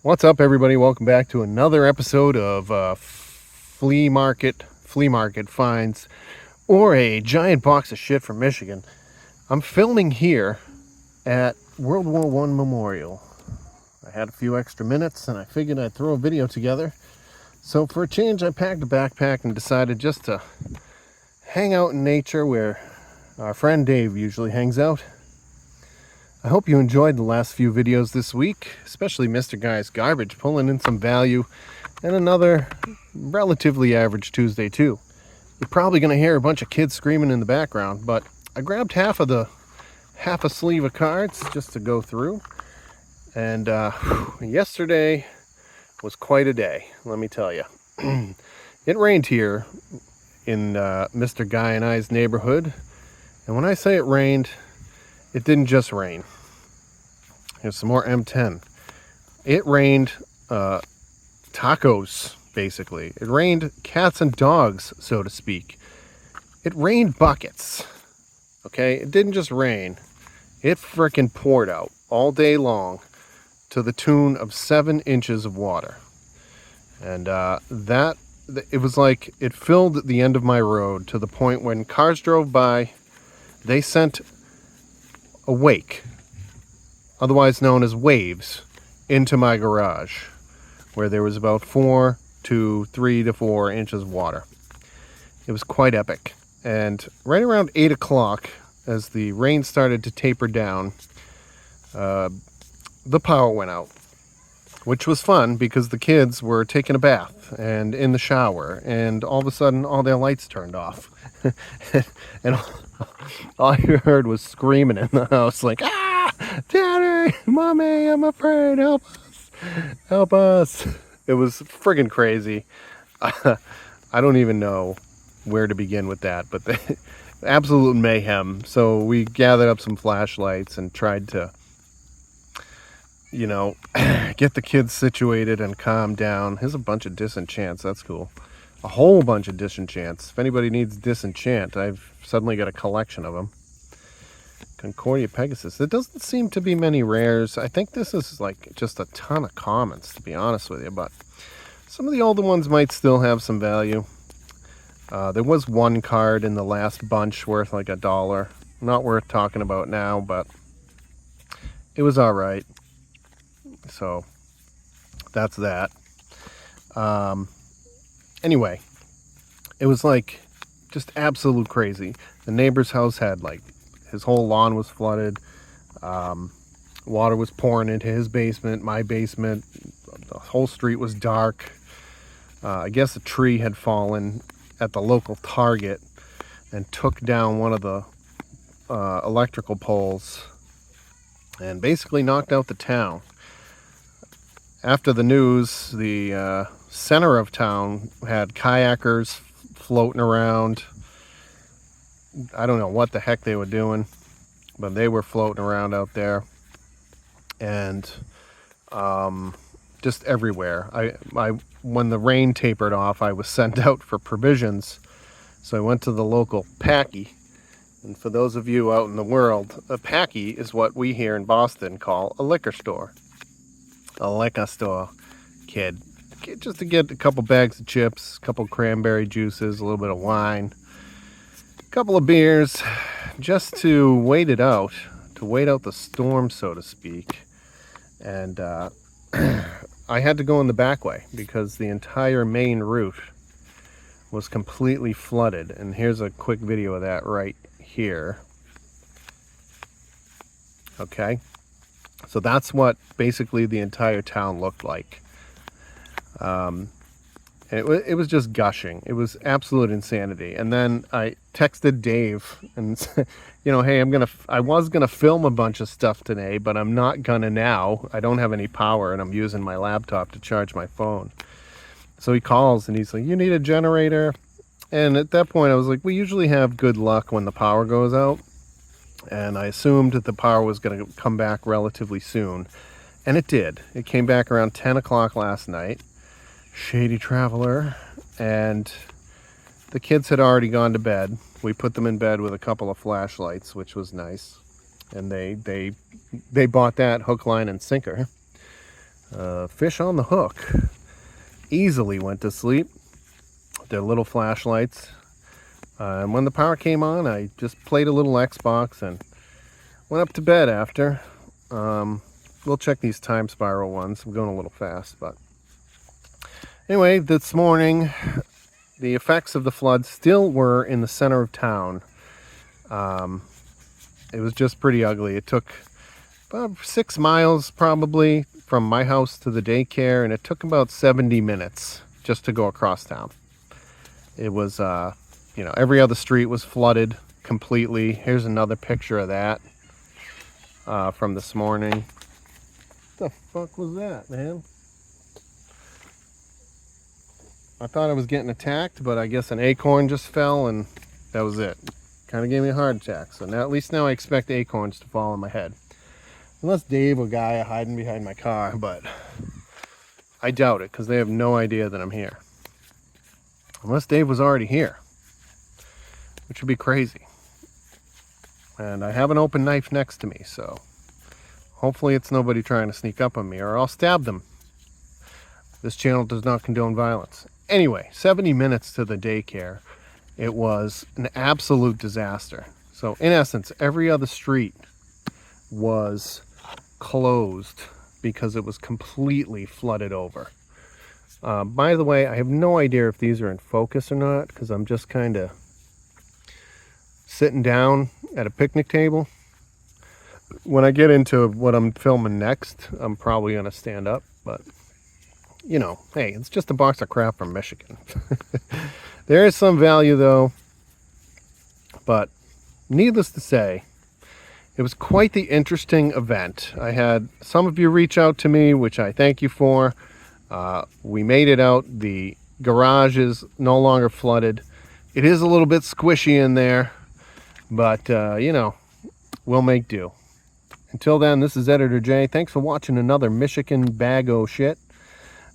What's up, everybody? Welcome back to another episode of flea market finds, or a giant box of shit from Michigan. I'm filming here at World War I Memorial. I had a few extra minutes and I figured I'd throw a video together. So for a change, I packed a backpack and decided just to hang out in nature where our friend Dave usually hangs out. I hope you enjoyed the last few videos this week, especially Mr. Guy's Garbage pulling in some value, and another relatively average Tuesday too. You're probably going to hear a bunch of kids screaming in the background, but I grabbed half a sleeve of cards just to go through, and yesterday was quite a day, let me tell you. It rained here in Mr. Guy and I's neighborhood, and when I say it rained, it didn't just rain. Here's some more M10. It rained tacos, basically. It rained cats and dogs, so to speak. It rained buckets. Okay? It didn't just rain. It frickin' poured out all day long to the tune of 7 inches of water. And it was like it filled the end of my road to the point when cars drove by, they sent a wake, otherwise known as waves, into my garage, where there was about 3 to 4 inches of water. It was quite epic. And right around 8 o'clock, as the rain started to taper down, the power went out, which was fun because the kids were taking a bath and in the shower, and all of a sudden all their lights turned off. And all I heard was screaming in the house, like, "Ah, Daddy, Mommy, I'm afraid, help us, help us." It was friggin' crazy. I don't even know where to begin with that, but the absolute mayhem. So we gathered up some flashlights and tried to, get the kids situated and calm down. Here's a bunch of disenchants, that's cool. A whole bunch of disenchants. If anybody needs disenchant, I've suddenly got a collection of them. Concordia Pegasus. There doesn't seem to be many rares. I think this is like just a ton of commons, to be honest with you, but some of the older ones might still have some value. There was one card in the last bunch worth like $1. Not worth talking about now, but it was alright. So that's that. Anyway, it was like just absolute crazy. The neighbor's house had like, his whole lawn was flooded. Water was pouring into his basement, my basement. The whole street was dark. I guess a tree had fallen at the local Target and took down one of the electrical poles and basically knocked out the town. After the news, the center of town had kayakers floating around. I don't know what the heck they were doing, but they were floating around out there, and just everywhere. I when the rain tapered off, I was sent out for provisions, so I went to the local packy. And for those of you out in the world, a packy is what we here in Boston call a liquor store. A liquor store, kid. Just to get a couple bags of chips, a couple cranberry juices, a little bit of wine, a couple of beers, just to wait it out, to wait out the storm, so to speak. And I had to go in the back way because the entire main route was completely flooded. And here's a quick video of that right here. Okay. So that's what basically the entire town looked like. It was just gushing. It was absolute insanity. And then I texted Dave and said, hey, I was gonna film a bunch of stuff today, but I'm not gonna now. I don't have any power and I'm using my laptop to charge my phone. So he calls and he's like, "You need a generator?" And at that point I was like, we usually have good luck when the power goes out. And I assumed that the power was going to come back relatively soon. And it did. It came back around 10 o'clock last night. Shady traveler. And the kids had already gone to bed. We put them in bed with a couple of flashlights, which was nice. And they bought that hook, line, and sinker. Fish on the hook easily went to sleep. Their little flashlights. And when the power came on, I just played a little Xbox and went up to bed after. We'll check these time spiral ones. I'm going a little fast, but anyway, this morning, the effects of the flood still were in the center of town. It was just pretty ugly. It took about 6 miles probably from my house to the daycare, and it took about 70 minutes just to go across town. It was, you know, every other street was flooded completely. Here's another picture of that from this morning. What the fuck was that, man? I thought I was getting attacked, but I guess an acorn just fell and that was it. Kind of gave me a heart attack. So now, at least now I expect acorns to fall on my head. Unless Dave or Guy are hiding behind my car, but I doubt it because they have no idea that I'm here. Unless Dave was already here, which would be crazy. And I have an open knife next to me, so hopefully it's nobody trying to sneak up on me, or I'll stab them. This channel does not condone violence. Anyway, 70 minutes to the daycare. It was an absolute disaster. So in essence, every other street was closed because it was completely flooded over. By the way, I have no idea if these are in focus or not because I'm just kind of sitting down at a picnic table. When I get into what I'm filming next, I'm probably going to stand up, but you know, hey, it's just a box of crap from Michigan. There is some value though, but needless to say, it was quite the interesting event. I had some of you reach out to me, which I thank you for. We made it out. The garage is no longer flooded. It is a little bit squishy in there, but you know, we'll make do. Until then, this is Editor J. Thanks for watching another Michigan bag o' shit.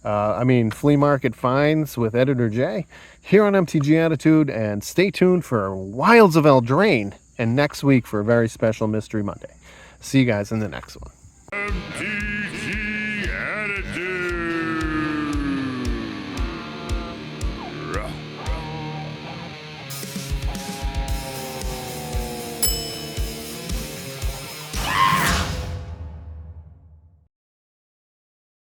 Flea market finds with Editor J here on MTG Attitude, and stay tuned for Wilds of Eldraine and next week for a very special Mystery Monday. See you guys in the next one.